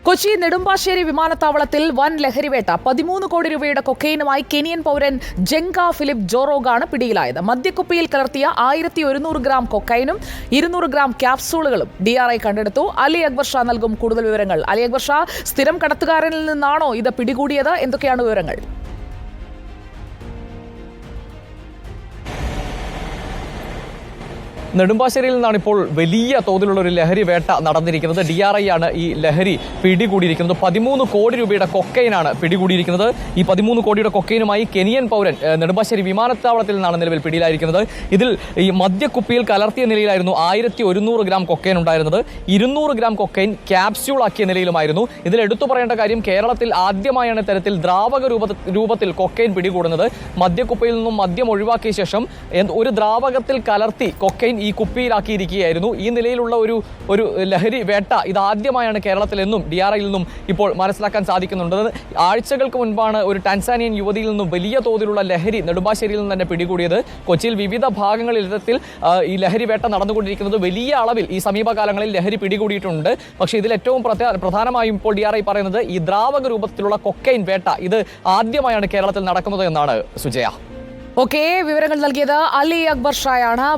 കൊച്ചി നെടുമ്പാശ്ശേരി വിമാനത്താവളത്തിൽ വൻ ലഹരിവേട്ട 13 കോടി രൂപയുടെ കൊക്കൈനുമായി കെനിയൻ പൗരൻ ജെങ്ക ഫിലിപ്പ് ജോറോഗാണ് പിടിയിലായത്. മദ്യക്കുപ്പിയിൽ കലർത്തിയ 1100 ഗ്രാം കൊക്കൈനും 200 ഗ്രാം ക്യാപ്സൂളുകളും DRI കണ്ടെടുത്തു. അലി അക്ബർ ഷാ നൽകും കൂടുതൽ വിവരങ്ങൾ. അലി അക്ബർ ഷാ, സ്ഥിരം കടത്തുകാരനിൽ നിന്നാണോ ഇത് പിടികൂടിയത്? എന്തൊക്കെയാണ് വിവരങ്ങൾ? നെടുമ്പാശ്ശേരിയിൽ നിന്നാണ് ഇപ്പോൾ വലിയ തോതിലുള്ള ഒരു ലഹരി വേട്ട നടന്നിരിക്കുന്നത്. DRI ആണ് ഈ ലഹരി പിടികൂടിയിരിക്കുന്നത്. 13 കോടി രൂപയുടെ കൊക്കൈനാണ് പിടികൂടിയിരിക്കുന്നത്. ഈ 13 കോടിയുടെ കൊക്കൈനുമായി കെനിയൻ പൗരൻ നെടുമ്പാശ്ശേരി വിമാനത്താവളത്തിൽ നിന്നാണ് നിലവിൽ പിടിയിലായിരിക്കുന്നത്. ഇതിൽ ഈ മദ്യക്കുപ്പിയിൽ കലർത്തിയ നിലയിലായിരുന്നു 1100 ഗ്രാം കൊക്കൈൻ ഉണ്ടായിരുന്നത്. 200 ഗ്രാം കൊക്കൈൻ ക്യാപ്സ്യൂൾ ആക്കിയ നിലയിലുമായിരുന്നു. ഇതിൽ എടുത്തു പറയേണ്ട കാര്യം, കേരളത്തിൽ ആദ്യമായാണ് ഇത്തരത്തിൽ ദ്രാവക രൂപത്തിൽ കൊക്കൈൻ പിടികൂടുന്നത്. മദ്യക്കുപ്പയിൽ നിന്നും മദ്യം ഒഴിവാക്കിയ ശേഷം ഒരു ദ്രാവകത്തിൽ കലർത്തി കൊക്കൈൻ ഈ കുപ്പിയിലാക്കിയിരിക്കുകയായിരുന്നു. ഈ നിലയിലുള്ള ഒരു ലഹരി വേട്ട ഇതാദ്യമായാണ് കേരളത്തിലെന്നും DRIയിൽ നിന്നും ഇപ്പോൾ മനസ്സിലാക്കാൻ സാധിക്കുന്നുണ്ട്. ആഴ്ചകൾക്ക് മുൻപാണ് ഒരു ടാൻസാനിയൻ യുവതിയിൽ നിന്നും വലിയ തോതിലുള്ള ലഹരി നെടുമ്പാശ്ശേരിയിൽ നിന്ന് തന്നെ പിടികൂടിയത്. കൊച്ചിയിൽ വിവിധ ഭാഗങ്ങളിൽ ഇത്തരത്തിൽ ഈ ലഹരി വേട്ട നടന്നുകൊണ്ടിരിക്കുന്നത്. വലിയ അളവിൽ ഈ സമീപകാലങ്ങളിൽ ലഹരി പിടികൂടിയിട്ടുണ്ട്. പക്ഷേ ഇതിൽ ഏറ്റവും പ്രധാനമായും ഇപ്പോൾ DRI പറയുന്നത് ഈ ദ്രാവക രൂപത്തിലുള്ള കൊക്കൈൻ വേട്ട ഇത് ആദ്യമായാണ് കേരളത്തിൽ നടക്കുന്നത് എന്നാണ് സുജയ. ഓക്കെ, വിവരങ്ങൾ നൽകിയത് അലി അക്ബർ ഷായാണ്.